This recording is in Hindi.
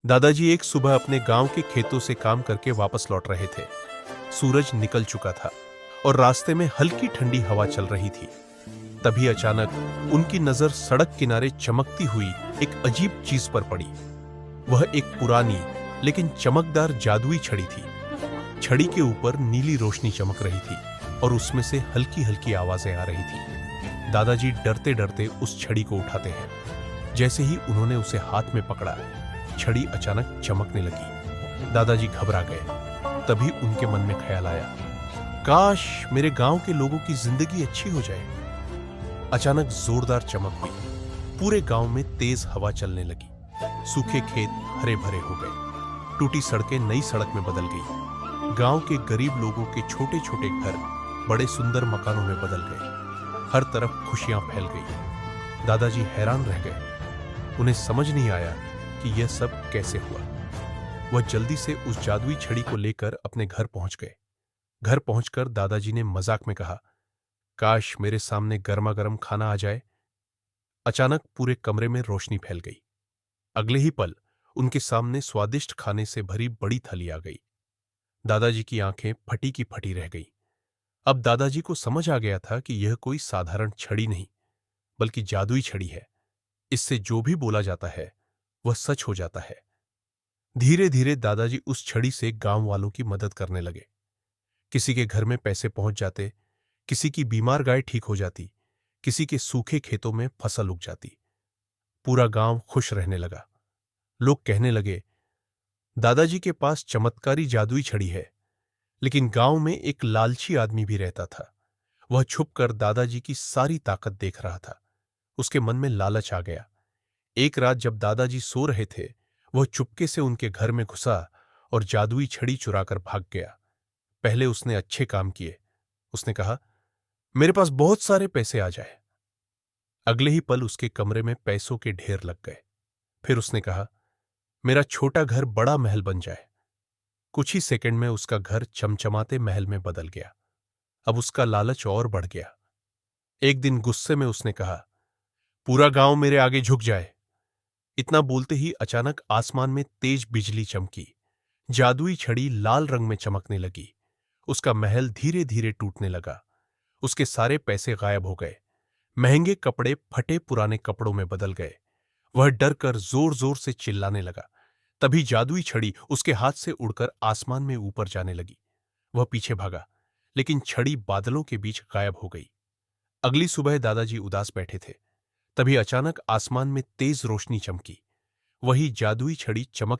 दादाजी एक सुबह अपने गांव के खेतों से काम करके वापस लौट रहे थे। सूरज निकल चुका था और रास्ते में हल्की ठंडी हवा चल रही थी। तभी अचानक उनकी नजर सड़क किनारे चमकती हुई एक अजीब चीज पर पड़ी। वह एक पुरानी लेकिन चमकदार जादुई छड़ी थी। छड़ी के ऊपर नीली रोशनी चमक रही थी और उसमें से हल्की हल्की आवाजें आ रही थी। दादाजी डरते डरते उस छड़ी को उठाते हैं। जैसे ही उन्होंने उसे हाथ में पकड़ा, छड़ी अचानक चमकने लगी। दादाजी घबरा गए। तभी उनके मन में ख्याल आया, काश मेरे गांव के लोगों की जिंदगी अच्छी हो जाए। अचानक जोरदार चमक हुई। पूरे गांव में तेज हवा चलने लगी। सूखे खेत हरे भरे हो गए। टूटी सड़कें नई सड़क में बदल गई। गांव के गरीब लोगों के छोटे छोटे घर बड़े सुंदर मकानों में बदल गए। हर तरफ खुशियां फैल गई। दादाजी हैरान रह गए। उन्हें समझ नहीं आया कि यह सब कैसे हुआ। वह जल्दी से उस जादुई छड़ी को लेकर अपने घर पहुंच गए। घर पहुंचकर दादाजी ने मजाक में कहा, काश मेरे सामने गर्मा गर्म खाना आ जाए। अचानक पूरे कमरे में रोशनी फैल गई। अगले ही पल उनके सामने स्वादिष्ट खाने से भरी बड़ी थाली आ गई। दादाजी की आंखें फटी की फटी रह गई। अब दादाजी को समझ आ गया था कि यह कोई साधारण छड़ी नहीं, बल्कि जादुई छड़ी है। इससे जो भी बोला जाता है वह सच हो जाता है। धीरे धीरे दादाजी उस छड़ी से गांव वालों की मदद करने लगे। किसी के घर में पैसे पहुंच जाते, किसी की बीमार गाय ठीक हो जाती, किसी के सूखे खेतों में फसल उग जाती। पूरा गांव खुश रहने लगा। लोग कहने लगे, दादाजी के पास चमत्कारी जादुई छड़ी है। लेकिन गांव में एक लालची आदमी भी रहता था। वह छुपकर दादाजी की सारी ताकत देख रहा था। उसके मन में लालच आ गया। एक रात जब दादाजी सो रहे थे, वह चुपके से उनके घर में घुसा और जादुई छड़ी चुराकर भाग गया। पहले उसने अच्छे काम किए। उसने कहा, मेरे पास बहुत सारे पैसे आ जाए। अगले ही पल उसके कमरे में पैसों के ढेर लग गए। फिर उसने कहा, मेरा छोटा घर बड़ा महल बन जाए। कुछ ही सेकंड में उसका घर चमचमाते महल में बदल गया। अब उसका लालच और बढ़ गया। एक दिन गुस्से में उसने कहा, पूरा गांव मेरे आगे झुक जाए। इतना बोलते ही अचानक आसमान में तेज बिजली चमकी। जादुई छड़ी लाल रंग में चमकने लगी। उसका महल धीरे धीरे टूटने लगा। उसके सारे पैसे गायब हो गए। महंगे कपड़े फटे पुराने कपड़ों में बदल गए। वह डर कर जोर जोर से चिल्लाने लगा। तभी जादुई छड़ी उसके हाथ से उड़कर आसमान में ऊपर जाने लगी। वह पीछे भागा, लेकिन छड़ी बादलों के बीच गायब हो गई। अगली सुबह दादाजी उदास बैठे थे। तभी अचानक आसमान में तेज रोशनी चमकी। वही जादुई छड़ी चमक